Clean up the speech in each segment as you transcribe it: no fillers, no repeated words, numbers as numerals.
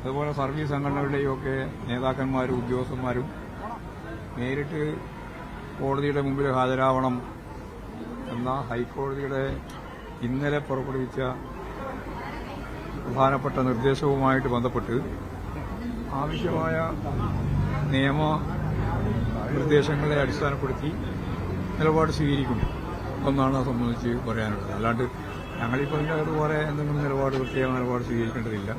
അതുപോലെ സർവീസ് സംഘടനകളുടെയൊക്കെ നേതാക്കന്മാരും ഉദ്യോഗസ്ഥന്മാരും നേരിട്ട് കോടതിയുടെ മുമ്പിൽ ഹാജരാവണം എന്ന ഹൈക്കോടതിയുടെ ഇന്നലെ പുറപ്പെടുവിച്ച പ്രധാനപ്പെട്ട നിർദ്ദേശവുമായിട്ട് ബന്ധപ്പെട്ട് ആവശ്യമായ നിയമ നിർദ്ദേശങ്ങളെ അടിസ്ഥാനപ്പെടുത്തി നിലപാട് സ്വീകരിക്കും എന്നാണ് അത് സംബന്ധിച്ച് പറയാനുള്ളത്. അല്ലാണ്ട് ഞങ്ങളിപ്പോൾ അതുപോലെ എന്തെങ്കിലും പ്രത്യേക നിലപാട് സ്വീകരിക്കേണ്ടതില്ല.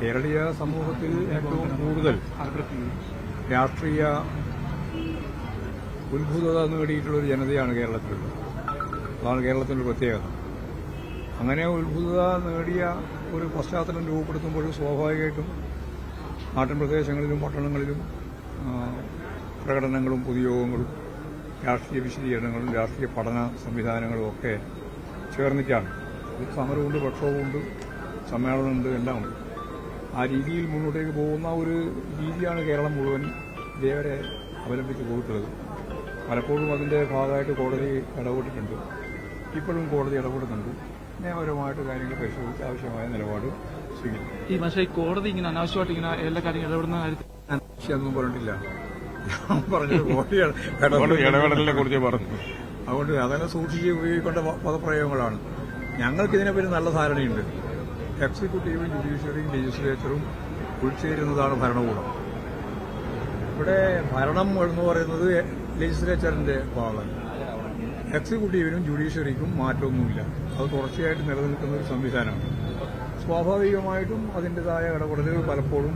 കേരളീയ സമൂഹത്തിൽ ഏറ്റവും കൂടുതൽ രാഷ്ട്രീയ ഉത്ഭുതത നേടിയിട്ടുള്ളൊരു ജനതയാണ് കേരളത്തിലുള്ളത്. അതാണ് കേരളത്തിൻ്റെ പ്രത്യേകത. അങ്ങനെ ഉത്ഭുതത നേടിയ ഒരു പശ്ചാത്തലം രൂപപ്പെടുത്തുമ്പോൾ സ്വാഭാവികമായിട്ടും നാട്ടിൻ പ്രദേശങ്ങളിലും പട്ടണങ്ങളിലും പ്രകടനങ്ങളും പൊതുയോഗങ്ങളും രാഷ്ട്രീയ വിശദീകരണങ്ങളും രാഷ്ട്രീയ പഠന സംവിധാനങ്ങളും ഒക്കെ ചേർന്നിട്ടാണ്. സമരമുണ്ട്, പ്രക്ഷോഭമുണ്ട്, സമ്മേളനമുണ്ട്, എല്ലാം ഉണ്ട്. ആ രീതിയിൽ മുന്നോട്ടേക്ക് പോകുന്ന ഒരു രീതിയാണ് കേരളം മുഴുവൻ ഇതേവരെ അവലംബിച്ച് പോയിട്ടുള്ളത്. പലപ്പോഴും അതിന്റെ ഭാഗമായിട്ട് കോടതി ഇടപെട്ടിട്ടുണ്ട്. ഇപ്പോഴും കോടതി ഇടപെടുന്നുണ്ട്. നിയമപരമായിട്ട് കാര്യങ്ങൾ പരിശോധിച്ച് ആവശ്യമായ നിലപാട് സ്വീകരിക്കും. പക്ഷേ കോടതി ഇങ്ങനെ അനാവശ്യമായിട്ട് ഇങ്ങനെ എല്ലാ കാര്യങ്ങളും ഇടപെടുന്ന ഒന്നും പറഞ്ഞിട്ടില്ല. ഞാൻ പറഞ്ഞത് കോടതി ഇടപെടലിനെ കുറിച്ച് പറഞ്ഞു. അതുകൊണ്ട് അതന്നെ സൂക്ഷിച്ച് ഉപയോഗിക്കേണ്ട പദപ്രയോഗങ്ങളാണ്. ഞങ്ങൾക്കിതിനെപ്പറ്റി നല്ല ധാരണയുണ്ട്. എക്സിക്യൂട്ടീവും ജുഡീഷ്യറിയും ലെജിസ്ലേച്ചറും ഉൾച്ചേരുന്നതാണ് ഭരണകൂടം. ഇവിടെ ഭരണം എന്ന് പറയുന്നത് ലെജിസ്ലേച്ചറിന്റെ ഭാഗമാണ്. എക്സിക്യൂട്ടീവിനും ജുഡീഷ്യറിക്കും മാറ്റമൊന്നുമില്ല. അത് തുടർച്ചയായിട്ട് നിലനിൽക്കുന്ന ഒരു സംവിധാനമാണ്. സ്വാഭാവികമായിട്ടും അതിൻ്റെതായ ഇടപെടലുകൾ പലപ്പോഴും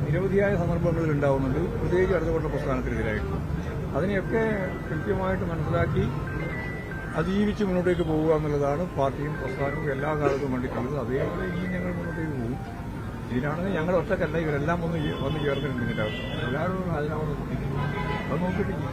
നിരവധിയായ സന്ദർഭങ്ങളിൽ ഉണ്ടാവുന്നുണ്ട്, പ്രത്യേകിച്ച് ഇടതുപക്ഷ പ്രസ്ഥാനത്തിനെതിരായിട്ട്. അതിനെയൊക്കെ കൃത്യമായിട്ട് മനസ്സിലാക്കി അതിജീവിച്ച് മുന്നോട്ടേക്ക് പോവുക എന്നുള്ളതാണ് പാർട്ടിയും പ്രസ്ഥാനവും എല്ലാ കാലത്തും വേണ്ടിയിട്ടുള്ളത്. അതേപോലെ ഇനിയും ഞങ്ങൾ മുന്നോട്ടേക്ക് പോകും. ഇതിനാണെങ്കിൽ ഞങ്ങൾ ഒറ്റക്കല്ല, ഇവരെല്ലാം വന്ന് ചേർന്നിട്ടുണ്ട്. ഇതിൻ്റെ അകത്ത് എല്ലാവരും ഹാജരാവുന്നത് അത് നോക്കിയിട്ടില്ല.